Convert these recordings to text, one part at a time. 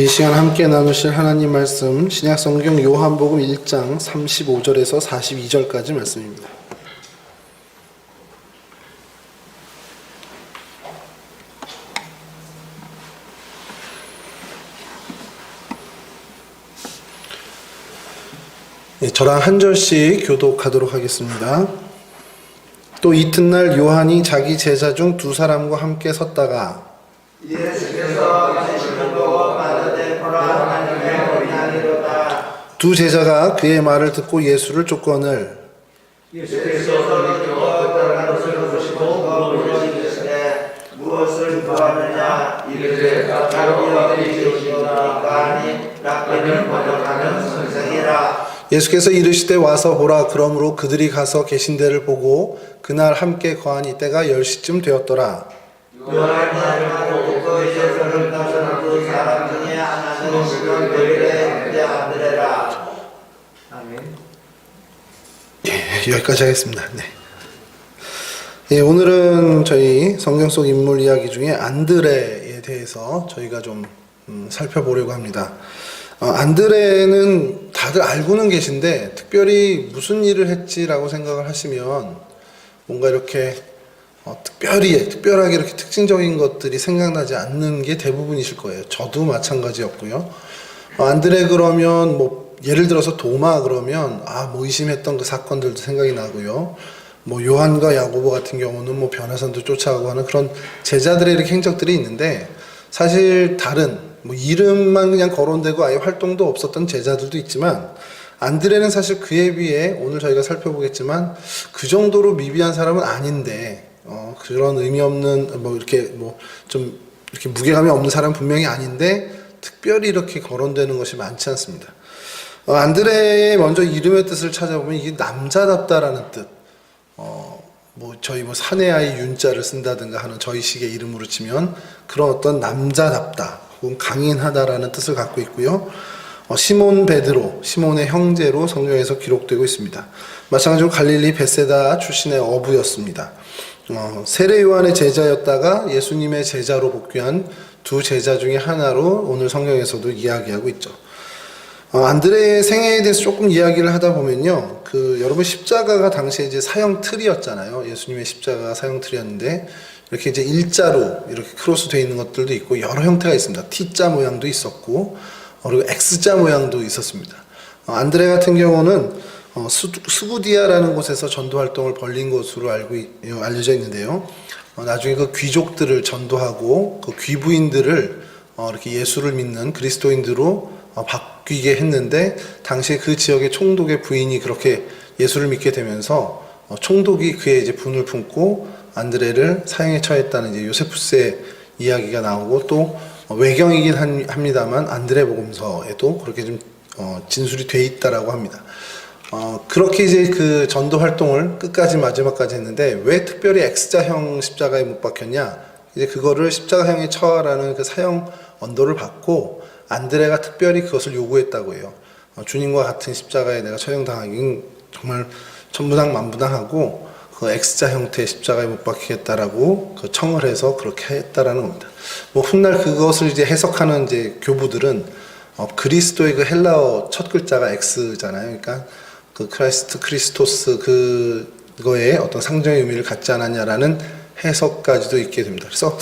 이 시간 함께 나누실 하나님 말씀 신약성경 요한복음 1장 35절에서 42절까지 말씀입니다. 저랑 한 절씩 교독하도록 하겠습니다. 또 이튿날 요한이 자기 제자 중 두 사람과 함께 섰다가 예수께서 계시는 보고 가로되 보라 하나님의 어린아이로다. 두 제자가 그의 말을 듣고 예수를 쫓거늘 예수께서 믿고 어떠한 것을 보시고 물으시되 무엇을 구하느냐 이르되 가까이 어디 계시오니까 하니 랍비는 번역하는 선생이라. 예수께서 이르시되 와서 보라. 그러므로 그들이 가서 계신 데를 보고 그날 함께 거하니 때가 10시쯤 되었더라. 요한이 알고 그 예수를 따르는 두 사람 중에 하나는 시몬 베드로의 형제 안드레라. 아멘. 여기까지 하겠습니다. 오늘은 저희 성경 속 인물 이야기 중에 안드레에 대해서 저희가 좀 살펴보려고 합니다. 안드레는 다들 알고는 계신데 특별히 무슨 일을 했지라고 생각을 하시면 뭔가 이렇게 특별하게 이렇게 특징적인 것들이 생각나지 않는 게 대부분이실 거예요. 저도 마찬가지였고요. 안드레 그러면 뭐 예를 들어서 도마 그러면 뭐 의심했던 그 사건들도 생각이 나고요. 뭐 요한과 야고보 같은 경우는 뭐 변화산도 쫓아가고 하는 그런 제자들의 이렇게 행적들이 있는데 사실 다른 뭐 이름만 그냥 거론되고 아예 활동도 없었던 제자들도 있지만 안드레는 사실 그에 비해 오늘 저희가 살펴보겠지만 그 정도로 미비한 사람은 아닌데 그런 의미 없는 좀 이렇게 무게감이 없는 사람은 분명히 아닌데 특별히 이렇게 거론되는 것이 많지 않습니다. 안드레의 먼저 이름의 뜻을 찾아보면 이게 남자답다라는 뜻. 저희 사내 아이 윤자를 쓴다든가 하는 저희식의 이름으로 치면 그런 어떤 남자답다 혹은 강인하다라는 뜻을 갖고 있고요. 시몬 베드로, 시몬의 형제로 성경에서 기록되고 있습니다. 마찬가지로 갈릴리 벳세다 출신의 어부였습니다. 세례 요한의 제자였다가 예수님의 제자로 복귀한 두 제자 중에 하나로 오늘 성경에서도 이야기하고 있죠. 안드레의 생애에 대해서 조금 이야기를 하다 보면요. 여러분 십자가가 당시에 이제 사형 틀이었잖아요. 예수님의 십자가가 사형 틀이었는데 이렇게 이제 일자로 이렇게 크로스 되어 있는 것들도 있고 여러 형태가 있습니다. T자 모양도 있었고 그리고 X자 모양도 있었습니다. 안드레 같은 경우는 스구디아라는 곳에서 전도 활동을 벌린 것으로 알려져 있는데요. 나중에 그 귀족들을 전도하고 그 귀부인들을 이렇게 예수를 믿는 그리스도인들로 바뀌게 했는데 당시에 그 지역의 총독의 부인이 그렇게 예수를 믿게 되면서 총독이 그의 이제 분을 품고 안드레를 사형에 처했다는 이제 요세푸스의 이야기가 나오고 또 외경이긴 합니다만 안드레 복음서에도 그렇게 좀 진술이 돼 있다라고 합니다. 그렇게 이제 그 전도 활동을 끝까지 마지막까지 했는데 왜 특별히 X자형 십자가에 못 박혔냐? 이제 그거를 십자가형에 처하라는 그 사형 언도를 받고 안드레가 특별히 그것을 요구했다고 해요. 주님과 같은 십자가에 내가 처형당하긴 정말 천부당만부당하고 그 X자 형태의 십자가에 못 박히겠다라고 그 청을 해서 그렇게 했다라는 겁니다. 훗날 그것을 이제 해석하는 이제 교부들은 그리스도의 그 헬라어 첫 글자가 X잖아요. 그러니까 그 크리스토스 그거에 어떤 상징의 의미를 갖지 않았냐라는 해석까지도 있게 됩니다. 그래서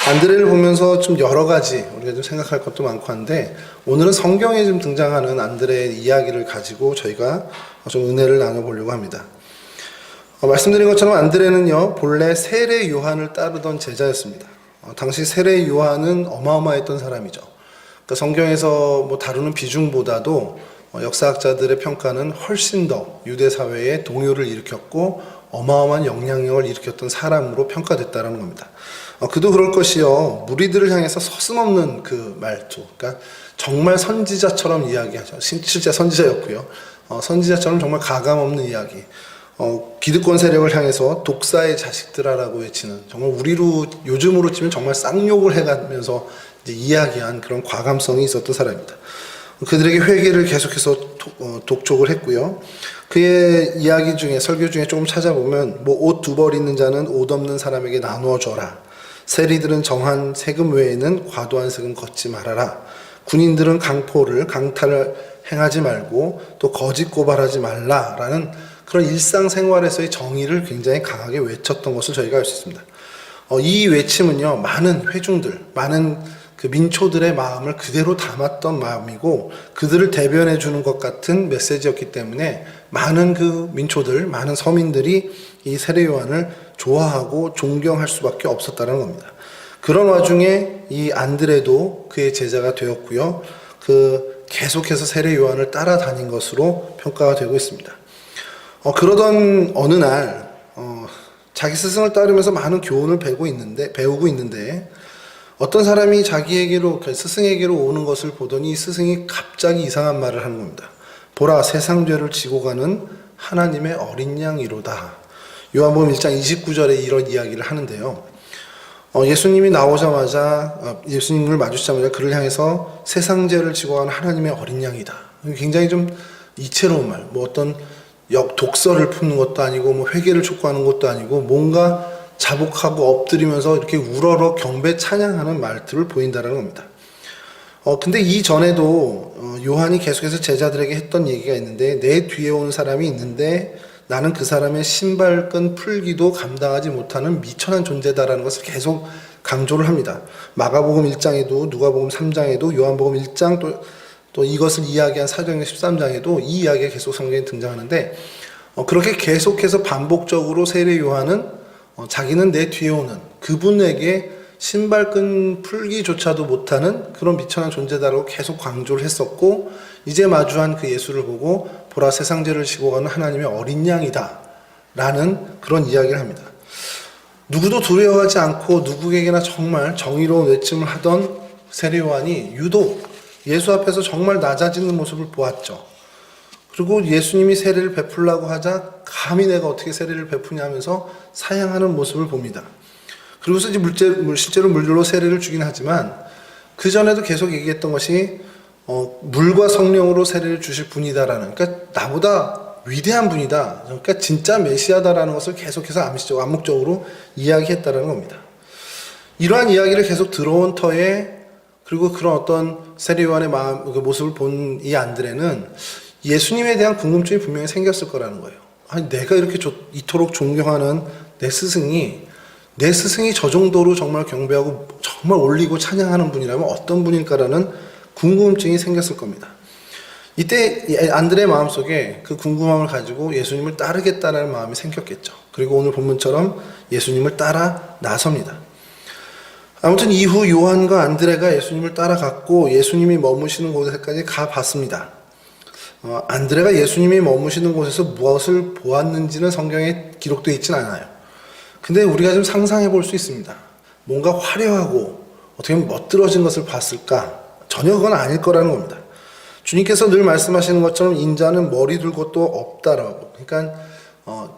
안드레를 보면서 좀 여러 가지 우리가 좀 생각할 것도 많고 한데 오늘은 성경에 좀 등장하는 안드레의 이야기를 가지고 저희가 좀 은혜를 나눠보려고 합니다. 말씀드린 것처럼 안드레는요 본래 세례 요한을 따르던 제자였습니다. 당시 세례 요한은 어마어마했던 사람이죠. 그러니까 성경에서 다루는 비중보다도 역사학자들의 평가는 훨씬 더 유대 사회에 동요를 일으켰고 어마어마한 영향력을 일으켰던 사람으로 평가됐다는 겁니다. 그도 그럴 것이요. 무리들을 향해서 서슴없는 그 말투. 그러니까 정말 선지자처럼 이야기하죠. 실제 선지자였고요. 선지자처럼 정말 가감없는 이야기. 기득권 세력을 향해서 독사의 자식들아라고 외치는 정말 요즘으로 치면 정말 쌍욕을 해가면서 이제 이야기한 그런 과감성이 있었던 사람입니다. 그들에게 회개를 계속해서 독촉을 했고요. 그의 이야기 중에 설교 중에 조금 찾아보면 옷 두 벌 있는 자는 옷 없는 사람에게 나누어 줘라. 세리들은 정한 세금 외에는 과도한 세금 걷지 말아라. 군인들은 강탈을 행하지 말고 또 거짓 고발하지 말라라는 그런 일상생활에서의 정의를 굉장히 강하게 외쳤던 것을 저희가 알 수 있습니다. 이 외침은요, 많은 회중들, 많은 그 민초들의 마음을 그대로 담았던 마음이고 그들을 대변해 주는 것 같은 메시지였기 때문에 많은 그 민초들, 많은 서민들이 이 세례 요한을 좋아하고 존경할 수밖에 없었다는 겁니다. 그런 와중에 이 안드레도 그의 제자가 되었고요. 계속해서 세례 요한을 따라다닌 것으로 평가가 되고 있습니다. 그러던 어느 날 자기 스승을 따르면서 많은 교훈을 배우고 있는데 어떤 사람이 자기에게로 스승에게로 오는 것을 보더니 스승이 갑자기 이상한 말을 하는 겁니다. 보라, 세상 죄를 지고 가는 하나님의 어린 양이로다. 요한복음 1장 29절에 이런 이야기를 하는데요. 예수님이 나오자마자 예수님을 마주치자마자 그를 향해서 세상 죄를 지고 가는 하나님의 어린 양이다. 굉장히 좀 이채로운 말, 어떤 독설을 품는 것도 아니고 회개를 촉구하는 것도 아니고 뭔가 자복하고 엎드리면서 이렇게 우러러 경배 찬양하는 말들을 보인다는 겁니다. 근데 이전에도 요한이 계속해서 제자들에게 했던 얘기가 있는데 내 뒤에 온 사람이 있는데 나는 그 사람의 신발끈 풀기도 감당하지 못하는 미천한 존재다라는 것을 계속 강조를 합니다. 마가복음 1장에도 누가복음 3장에도 요한복음 1장 또 이것을 이야기한 사도행전 13장에도 이 이야기가 계속 성경에 등장하는데 그렇게 계속해서 반복적으로 세례 요한은 자기는 내 뒤에 오는 그분에게 신발끈 풀기조차도 못하는 그런 미천한 존재다라고 계속 강조를 했었고 이제 마주한 그 예수를 보고 보라 세상 죄를 지고 가는 하나님의 어린 양이다 라는 그런 이야기를 합니다. 누구도 두려워하지 않고 누구에게나 정말 정의로운 외침을 하던 세례 요한이 유독 예수 앞에서 정말 낮아지는 모습을 보았죠. 그리고 예수님이 세례를 베풀라고 하자 감히 내가 어떻게 세례를 베푸냐 하면서 사양하는 모습을 봅니다. 그리고서 이제 실제로 물로 세례를 주긴 하지만 그 전에도 계속 얘기했던 것이 물과 성령으로 세례를 주실 분이다라는, 그러니까 나보다 위대한 분이다, 그러니까 진짜 메시아다라는 것을 계속해서 암묵적으로 이야기했다라는 겁니다. 이러한 이야기를 계속 들어온 터에 그리고 그런 어떤 세례 요한의 그 모습을 본 이 안드레는 예수님에 대한 궁금증이 분명히 생겼을 거라는 거예요. 아니 내가 이렇게 이토록 존경하는 내 스승이 저 정도로 정말 경배하고 정말 올리고 찬양하는 분이라면 어떤 분일까라는 궁금증이 생겼을 겁니다. 이때 안드레의 마음속에 그 궁금함을 가지고 예수님을 따르겠다라는 마음이 생겼겠죠. 그리고 오늘 본문처럼 예수님을 따라 나섭니다. 아무튼 이후 요한과 안드레가 예수님을 따라갔고 예수님이 머무시는 곳에까지 가봤습니다. 안드레가 예수님이 머무시는 곳에서 무엇을 보았는지는 성경에 기록되어 있지는 않아요. 근데 우리가 좀 상상해 볼 수 있습니다. 뭔가 화려하고 어떻게 보면 멋들어진 것을 봤을까? 전혀 그건 아닐 거라는 겁니다. 주님께서 늘 말씀하시는 것처럼 인자는 머리 둘 것도 없다라고. 그러니까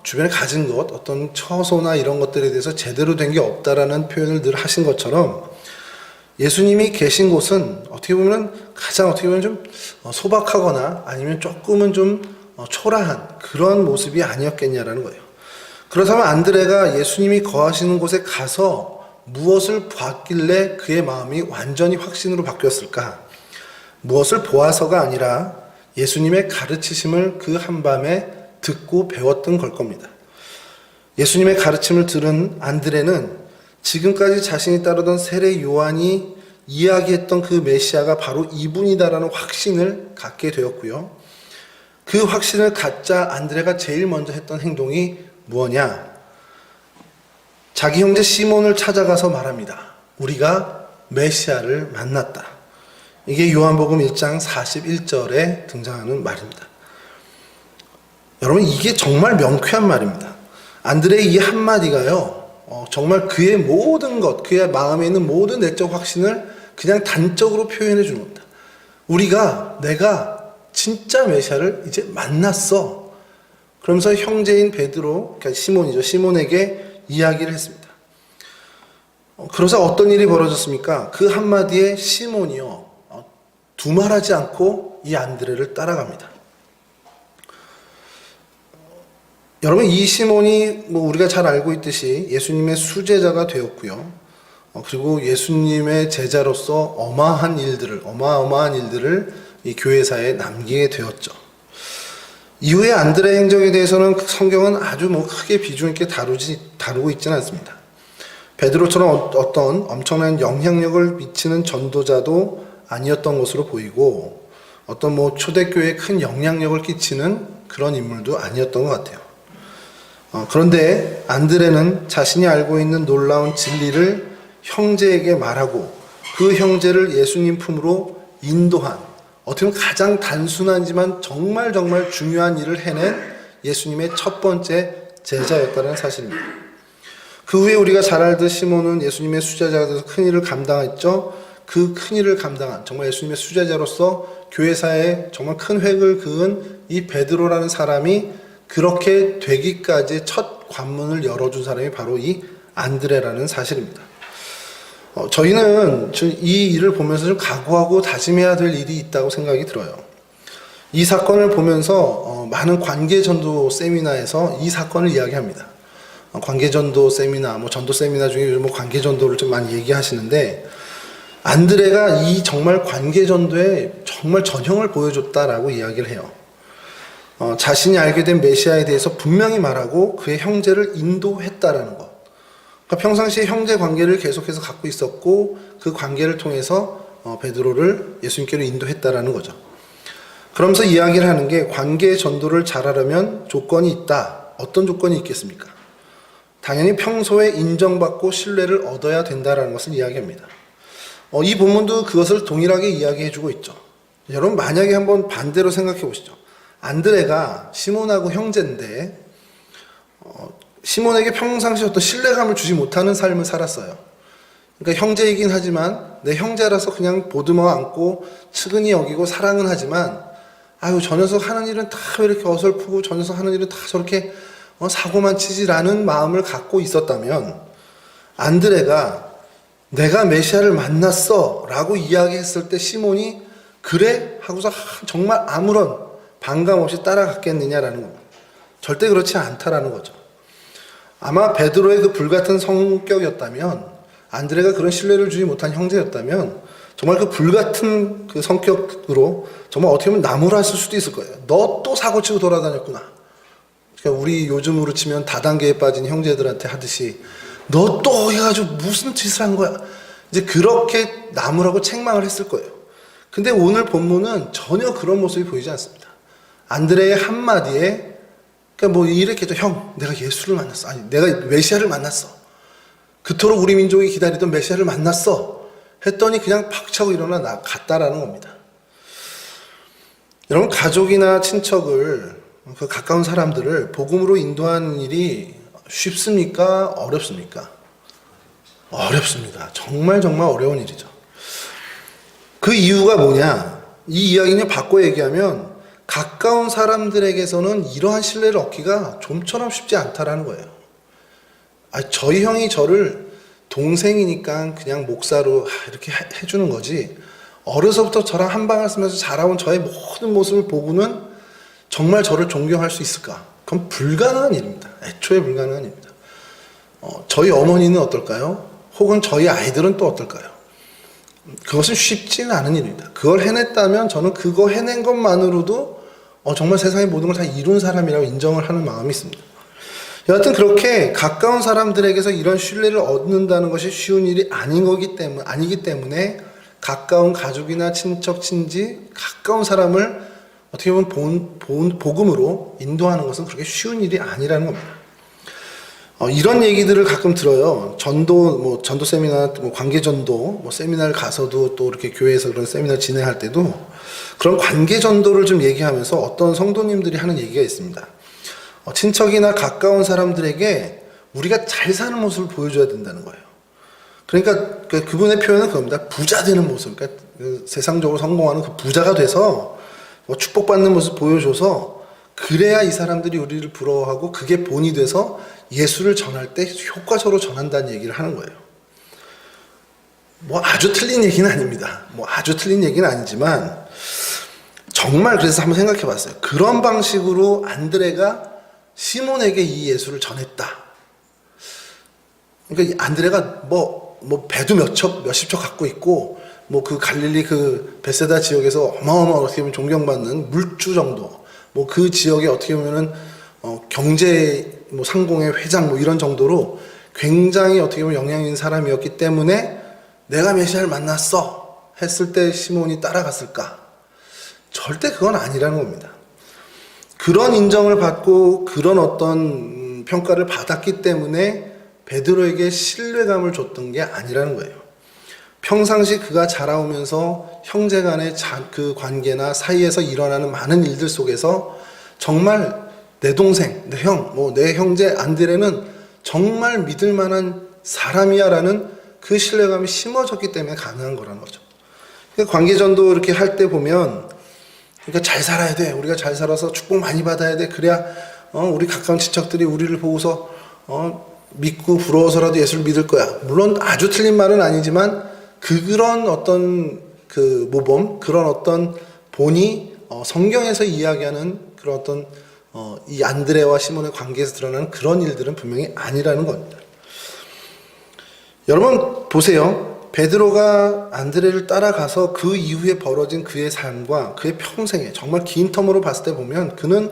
주변에 가진 것, 어떤 처소나 이런 것들에 대해서 제대로 된 게 없다라는 표현을 늘 하신 것처럼 예수님이 계신 곳은 어떻게 보면 좀 소박하거나 아니면 조금은 좀 초라한 그런 모습이 아니었겠냐라는 거예요. 그렇다면 안드레가 예수님이 거하시는 곳에 가서 무엇을 봤길래 그의 마음이 완전히 확신으로 바뀌었을까? 무엇을 보아서가 아니라 예수님의 가르치심을 그 한밤에 듣고 배웠던 걸 겁니다. 예수님의 가르침을 들은 안드레는 지금까지 자신이 따르던 세례 요한이 이야기했던 그 메시아가 바로 이분이다라는 확신을 갖게 되었고요. 그 확신을 갖자 안드레가 제일 먼저 했던 행동이 무엇냐? 자기 형제 시몬을 찾아가서 말합니다. 우리가 메시아를 만났다. 이게 요한복음 1장 41절에 등장하는 말입니다. 여러분 이게 정말 명쾌한 말입니다. 안드레의 이 한마디가요. 정말 그의 모든 것, 그의 마음에 있는 모든 내적 확신을 그냥 단적으로 표현해 주는 겁니다. 내가 진짜 메시아를 이제 만났어. 그러면서 형제인 베드로, 그러니까 시몬이죠. 시몬에게 이야기를 했습니다. 그러자 어떤 일이 벌어졌습니까? 그 한마디에 시몬이요. 두말하지 않고 이 안드레를 따라갑니다. 여러분 이 시몬이 우리가 잘 알고 있듯이 예수님의 수제자가 되었고요. 그리고 예수님의 제자로서 어마어마한 일들을 이 교회사에 남기게 되었죠. 이후에 안드레 행적에 대해서는 성경은 아주 크게 비중 있게 다루고 있지는 않습니다. 베드로처럼 어떤 엄청난 영향력을 미치는 전도자도 아니었던 것으로 보이고, 어떤 초대교회에 큰 영향력을 끼치는 그런 인물도 아니었던 것 같아요. 그런데 안드레는 자신이 알고 있는 놀라운 진리를 형제에게 말하고, 그 형제를 예수님 품으로 인도한, 어떻게 보면 가장 단순하지만 정말 중요한 일을 해낸 예수님의 첫 번째 제자였다는 사실입니다. 그 후에 우리가 잘 알듯 시몬은 예수님의 수제자가 돼서 큰 일을 감당했죠. 그 큰 일을 감당한, 정말 예수님의 수제자로서 교회사에 정말 큰 획을 그은 이 베드로라는 사람이 그렇게 되기까지 첫 관문을 열어준 사람이 바로 이 안드레라는 사실입니다. 저희는 이 일을 보면서 좀 각오하고 다짐해야 될 일이 있다고 생각이 들어요. 이 사건을 보면서 많은 관계전도 세미나에서 이 사건을 이야기합니다. 관계전도 세미나, 전도 세미나 중에 요즘 관계전도를 좀 많이 얘기하시는데, 안드레가 이 정말 관계전도에 정말 전형을 보여줬다라고 이야기를 해요. 자신이 알게 된 메시아에 대해서 분명히 말하고 그의 형제를 인도했다라는 것. 그러니까 평상시에 형제 관계를 계속해서 갖고 있었고, 그 관계를 통해서 베드로를 예수님께로 인도했다라는 거죠. 그러면서 이야기를 하는 게, 관계 전도를 잘하려면 조건이 있다. 어떤 조건이 있겠습니까? 당연히 평소에 인정받고 신뢰를 얻어야 된다라는 것을 이야기합니다. 이 본문도 그것을 동일하게 이야기해주고 있죠. 여러분, 만약에 한번 반대로 생각해 보시죠. 안드레가 시몬하고 형제인데 시몬에게 평상시 어떤 신뢰감을 주지 못하는 삶을 살았어요. 그러니까 형제이긴 하지만 내 형제라서 그냥 보듬어 안고 측은히 여기고 사랑은 하지만, 아유 저 녀석 하는 일은 다 왜 이렇게 어설프고 저 녀석 하는 일은 다 저렇게 사고만 치지라는 마음을 갖고 있었다면, 안드레가 내가 메시아를 만났어 라고 이야기했을 때 시몬이 그래? 하고서 정말 아무런 반감 없이 따라갔겠느냐라는 겁니다. 절대 그렇지 않다라는 거죠. 아마 베드로의 그 불같은 성격이었다면, 안드레가 그런 신뢰를 주지 못한 형제였다면 정말 그 불같은 그 성격으로 정말 어떻게 보면 나무랐을 수도 있을 거예요. 너 또 사고치고 돌아다녔구나. 그러니까 우리 요즘으로 치면 다단계에 빠진 형제들한테 하듯이 너 또 해가지고 무슨 짓을 한 거야. 이제 그렇게 나무라고 책망을 했을 거예요. 근데 오늘 본문은 전혀 그런 모습이 보이지 않습니다. 안드레의 한마디에, 그러니까 이렇게 해도 형, 내가 예수를 만났어. 아니, 내가 메시아를 만났어. 그토록 우리 민족이 기다리던 메시아를 만났어. 했더니 그냥 팍차고 일어나 갔다라는 겁니다. 여러분, 가족이나 친척을, 그 가까운 사람들을 복음으로 인도하는 일이 쉽습니까? 어렵습니까? 어렵습니다. 정말 어려운 일이죠. 그 이유가 뭐냐? 이 이야기는 바꿔 얘기하면, 가까운 사람들에게서는 이러한 신뢰를 얻기가 좀처럼 쉽지 않다라는 거예요. 저희 형이 저를 동생이니까 그냥 목사로 이렇게 해주는 거지, 어려서부터 저랑 한방을 쓰면서 자라온 저의 모든 모습을 보고는 정말 저를 존경할 수 있을까? 그건 불가능한 일입니다. 애초에 불가능한 일입니다. 저희 어머니는 어떨까요? 혹은 저희 아이들은 또 어떨까요? 그것은 쉽지는 않은 일입니다. 그걸 해냈다면 저는 그거 해낸 것만으로도 정말 세상의 모든 걸 다 이룬 사람이라고 인정을 하는 마음이 있습니다. 여하튼 그렇게 가까운 사람들에게서 이런 신뢰를 얻는다는 것이 쉬운 일이 아니기 때문에 가까운 가족이나 친척, 친지, 가까운 사람을 어떻게 보면 복음으로 인도하는 것은 그렇게 쉬운 일이 아니라는 겁니다. 이런 얘기들을 가끔 들어요. 전도 세미나, 관계 전도, 세미나를 가서도 또 이렇게 교회에서 그런 세미나를 진행할 때도 그런 관계 전도를 좀 얘기하면서 어떤 성도님들이 하는 얘기가 있습니다. 친척이나 가까운 사람들에게 우리가 잘 사는 모습을 보여줘야 된다는 거예요. 그러니까 그분의 표현은 그겁니다. 부자 되는 모습, 그러니까 세상적으로 성공하는 그 부자가 돼서 축복받는 모습 보여줘서, 그래야 이 사람들이 우리를 부러워하고 그게 본이 돼서 예수를 전할 때 효과적으로 전한다는 얘기를 하는 거예요. 아주 틀린 얘기는 아닙니다. 아주 틀린 얘기는 아니지만, 정말 그래서 한번 생각해 봤어요. 그런 방식으로 안드레가 시몬에게 이 예수를 전했다. 그러니까 안드레가 뭐 배도 몇십 척 갖고 있고 뭐 그 갈릴리 그 베세다 지역에서 어마어마한 어떻게 보면 존경받는 물주 정도, 뭐 그 지역에 어떻게 보면은 경제 뭐 상공의 회장 뭐 이런 정도로 굉장히 어떻게 보면 영향 있는 사람이었기 때문에 내가 메시아를 만났어 했을 때 시몬이 따라갔을까? 절대 그건 아니라는 겁니다. 그런 인정을 받고 그런 어떤 평가를 받았기 때문에 베드로에게 신뢰감을 줬던 게 아니라는 거예요. 평상시 그가 자라오면서 형제 간의 그 관계나 사이에서 일어나는 많은 일들 속에서 정말 내 동생, 내 형, 뭐 내 형제 안드레는 정말 믿을 만한 사람이야 라는 그 신뢰감이 심어졌기 때문에 가능한 거라는 거죠. 그러니까 관계전도 이렇게 할 때 보면 그러니까 잘 살아야 돼. 우리가 잘 살아서 축복 많이 받아야 돼. 그래야 우리 가까운 친척들이 우리를 보고서 믿고 부러워서라도 예수를 믿을 거야. 물론 아주 틀린 말은 아니지만 그런 어떤 그 모범, 그런 어떤 본이 성경에서 이야기하는 그런 어떤 이 안드레와 시몬의 관계에서 드러나는 그런 일들은 분명히 아니라는 겁니다. 여러분 보세요. 베드로가 안드레를 따라가서 그 이후에 벌어진 그의 삶과 그의 평생에 정말 긴 텀으로 봤을 때 보면 그는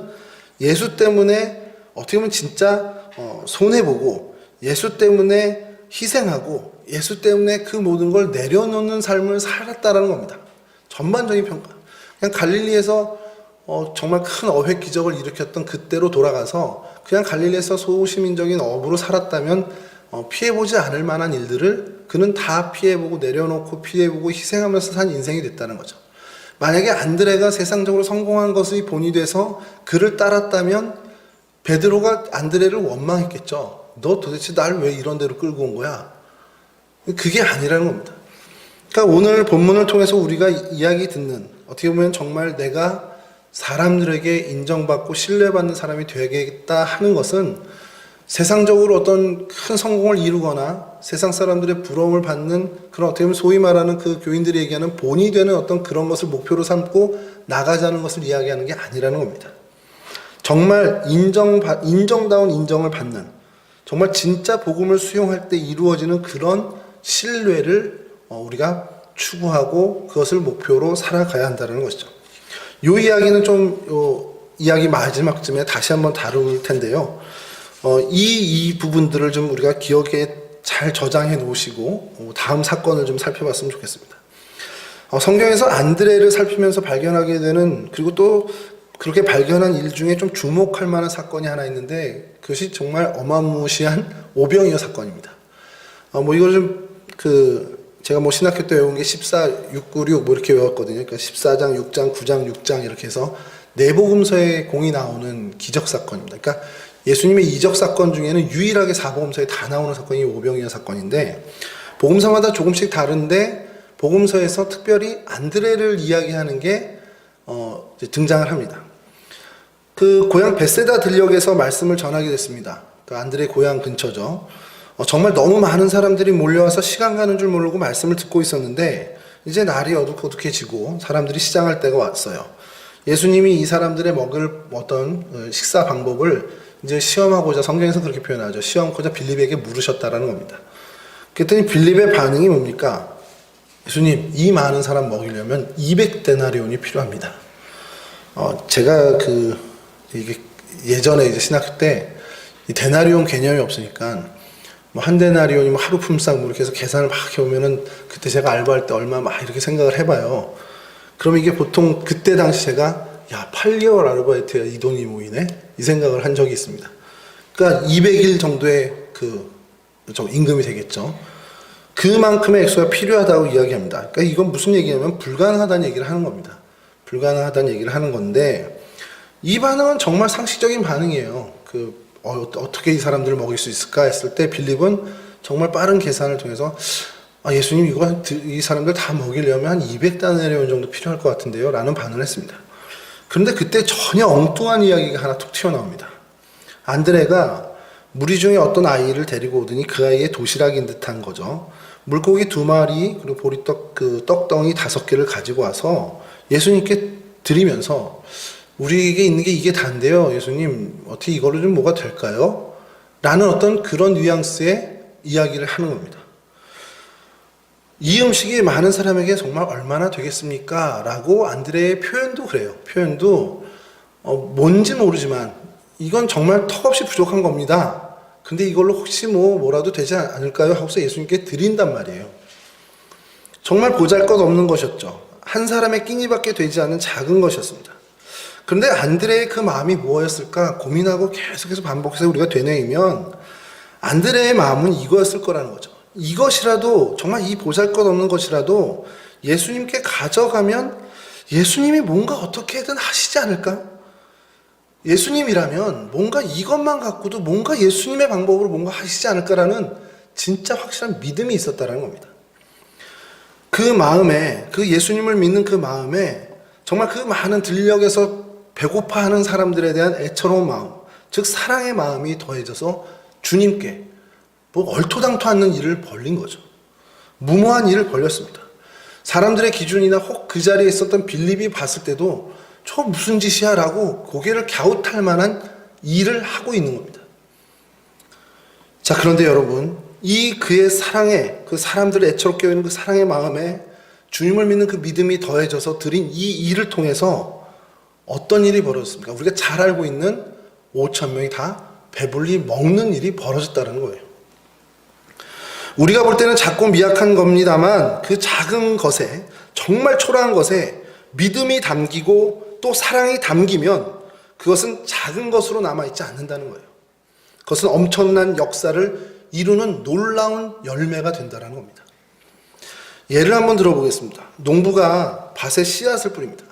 예수 때문에 어떻게 보면 진짜 손해보고 예수 때문에 희생하고 예수 때문에 그 모든 걸 내려놓는 삶을 살았다라는 겁니다. 전반적인 평가. 그냥 갈릴리에서 정말 큰 어획 기적을 일으켰던 그때로 돌아가서 그냥 갈릴리에서 소시민적인 어부로 살았다면 피해보지 않을 만한 일들을 그는 다 피해보고 내려놓고 피해보고 희생하면서 산 인생이 됐다는 거죠. 만약에 안드레가 세상적으로 성공한 것이 본이 돼서 그를 따랐다면 베드로가 안드레를 원망했겠죠. 너 도대체 날 왜 이런 데로 끌고 온 거야? 그게 아니라는 겁니다. 그러니까 오늘 본문을 통해서 우리가 이야기 듣는 어떻게 보면 정말 내가 사람들에게 인정받고 신뢰받는 사람이 되겠다 하는 것은 세상적으로 어떤 큰 성공을 이루거나 세상 사람들의 부러움을 받는 그런 어떻게 보면 소위 말하는 그 교인들이 얘기하는 본이 되는 어떤 그런 것을 목표로 삼고 나가자는 것을 이야기하는 게 아니라는 겁니다. 정말 인정다운 인정을 받는 정말 진짜 복음을 수용할 때 이루어지는 그런 신뢰를 우리가 추구하고 그것을 목표로 살아가야 한다는 것이죠. 이 이야기는 이야기 마지막쯤에 다시 한번 다룰 텐데요. 이 부분들을 좀 우리가 기억에 잘 저장해 놓으시고 다음 사건을 좀 살펴봤으면 좋겠습니다. 성경에서 안드레를 살피면서 발견하게 되는 그리고 또 그렇게 발견한 일 중에 좀 주목할 만한 사건이 하나 있는데 그것이 정말 어마무시한 오병이어 사건입니다. 이걸 좀 제가 신학교 때 외운 게 14, 696 이렇게 외웠거든요. 그러니까 14장, 6장, 9장, 6장 이렇게 해서 내복음서에 공이 나오는 기적 사건입니다. 그러니까 예수님의 이적 사건 중에는 유일하게 사복음서에 다 나오는 사건이 오병이어 사건인데 복음서마다 조금씩 다른데 복음서에서 특별히 안드레를 이야기하는 게 등장을 합니다. 그 고향 베세다 들녘에서 말씀을 전하게 됐습니다. 그 안드레 고향 근처죠. 정말 너무 많은 사람들이 몰려와서 시간 가는 줄 모르고 말씀을 듣고 있었는데 이제 날이 어둑어둑해지고 사람들이 시장할 때가 왔어요. 예수님이 이 사람들의 먹을 어떤 식사 방법을 이제 시험하고자 성경에서 그렇게 표현하죠. 시험하고자 빌립에게 물으셨다라는 겁니다. 그랬더니 빌립의 반응이 뭡니까? 예수님, 이 많은 사람 먹이려면 200데나리온이 필요합니다. 제가 이게 예전에 이제 신학교 때 이 데나리온 개념이 없으니까 한 데나리온이 하루 품삯 이렇게 해서 계산을 막 해보면은 그때 제가 알바할 때 얼마 막 이렇게 생각을 해봐요. 그럼 이게 보통 그때 당시 제가 8개월 아르바이트야 이 돈이 모이네? 이 생각을 한 적이 있습니다. 그러니까 200일 정도의 임금이 되겠죠. 그만큼의 액수가 필요하다고 이야기합니다. 그러니까 이건 무슨 얘기냐면 불가능하다는 얘기를 하는 겁니다. 불가능하다는 얘기를 하는 건데 이 반응은 정말 상식적인 반응이에요. 어떻게 이 사람들을 먹일 수 있을까 했을 때 빌립은 정말 빠른 계산을 통해서 예수님 이 사람들 다 먹이려면 한 200데나리온 정도 필요할 것 같은데요 라는 반응을 했습니다. 그런데 그때 전혀 엉뚱한 이야기가 하나 툭 튀어나옵니다. 안드레가 무리 중에 어떤 아이를 데리고 오더니 그 아이의 도시락인 듯한 거죠. 물고기 2마리 그리고 보리떡 떡덩이 5개를 가지고 와서 예수님께 드리면서 우리에게 있는 게 이게 다인데요. 예수님 어떻게 이걸로 좀 뭐가 될까요? 라는 어떤 그런 뉘앙스의 이야기를 하는 겁니다. 이 음식이 많은 사람에게 정말 얼마나 되겠습니까? 라고 안드레의 표현도 그래요. 표현도 뭔지 모르지만 이건 정말 턱없이 부족한 겁니다. 근데 이걸로 혹시 뭐라도 되지 않을까요? 하고서 예수님께 드린단 말이에요. 정말 보잘것없는 것이었죠. 한 사람의 끼니밖에 되지 않은 작은 것이었습니다. 그런데 안드레의 그 마음이 무엇이었을까 고민하고 계속해서 반복해서 우리가 되뇌이면 안드레의 마음은 이거였을 거라는 거죠. 이것이라도 정말 이 보잘것없는 것이라도 예수님께 가져가면 예수님이 뭔가 어떻게든 하시지 않을까? 예수님이라면 뭔가 이것만 갖고도 뭔가 예수님의 방법으로 뭔가 하시지 않을까라는 진짜 확실한 믿음이 있었다는 겁니다. 그 마음에, 그 예수님을 믿는 그 마음에 정말 그 많은 들녘에서 배고파하는 사람들에 대한 애처로운 마음, 즉 사랑의 마음이 더해져서 주님께 얼토당토 않는 일을 벌린 거죠. 무모한 일을 벌렸습니다. 사람들의 기준이나 혹 그 자리에 있었던 빌립이 봤을 때도 저 무슨 짓이야 라고 고개를 갸웃할 만한 일을 하고 있는 겁니다. 자, 그런데 여러분, 이 그의 사랑에, 그 사람들을 애처롭게 여기는 그 사랑의 마음에 주님을 믿는 그 믿음이 더해져서 드린 이 일을 통해서 어떤 일이 벌어졌습니까? 우리가 잘 알고 있는 5천 명이 다 배불리 먹는 일이 벌어졌다는 거예요. 우리가 볼 때는 작고 미약한 겁니다만 그 작은 것에, 정말 초라한 것에 믿음이 담기고 또 사랑이 담기면 그것은 작은 것으로 남아있지 않는다는 거예요. 그것은 엄청난 역사를 이루는 놀라운 열매가 된다는 겁니다. 예를 한번 들어보겠습니다. 농부가 밭에 씨앗을 뿌립니다.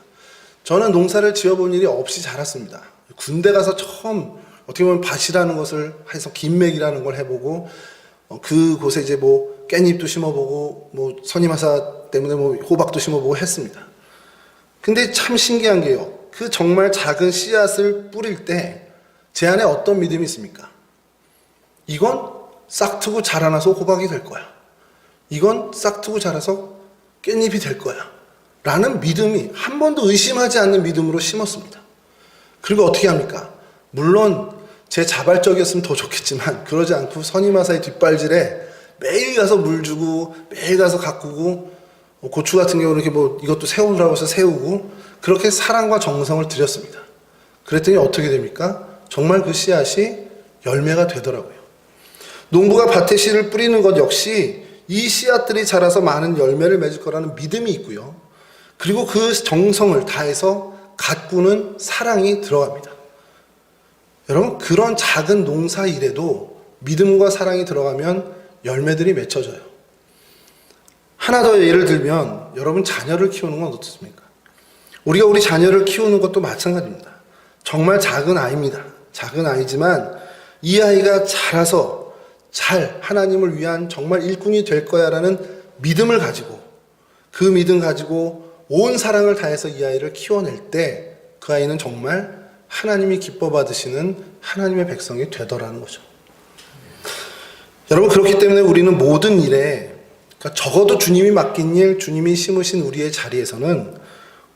저는 농사를 지어본 일이 없이 자랐습니다. 군대 가서 처음 어떻게 보면 밭이라는 것을 해서 긴맥이라는 걸 해보고 그곳에 이제 깻잎도 심어보고 선임하사 때문에 호박도 심어보고 했습니다. 근데 참 신기한 게요. 그 정말 작은 씨앗을 뿌릴 때 제 안에 어떤 믿음이 있습니까? 이건 싹트고 자라나서 호박이 될 거야. 이건 싹트고 자라서 깻잎이 될 거야. 라는 믿음이 한 번도 의심하지 않는 믿음으로 심었습니다. 그리고 어떻게 합니까? 물론 제 자발적이었으면 더 좋겠지만 그러지 않고 선임하사의 뒷발질에 매일 가서 물 주고 매일 가서 가꾸고 고추 같은 경우는 이렇게 이것도 세우라고 해서 세우고 그렇게 사랑과 정성을 들였습니다. 그랬더니 어떻게 됩니까? 정말 그 씨앗이 열매가 되더라고요. 농부가 밭에 씨를 뿌리는 것 역시 이 씨앗들이 자라서 많은 열매를 맺을 거라는 믿음이 있고요. 그리고 그 정성을 다해서 가꾸는 사랑이 들어갑니다. 여러분, 그런 작은 농사 일에도 믿음과 사랑이 들어가면 열매들이 맺혀져요. 하나 더 예를 들면 여러분 자녀를 키우는 건 어떻습니까? 우리가 우리 자녀를 키우는 것도 마찬가지입니다. 정말 작은 아이입니다. 작은 아이지만 이 아이가 자라서 잘 하나님을 위한 정말 일꾼이 될 거야 라는 믿음을 가지고 그 믿음 가지고 온 사랑을 다해서 이 아이를 키워낼 때 그 아이는 정말 하나님이 기뻐 받으시는 하나님의 백성이 되더라는 거죠. 여러분, 그렇기 때문에 우리는 모든 일에 그러니까 적어도 주님이 맡긴 일, 주님이 심으신 우리의 자리에서는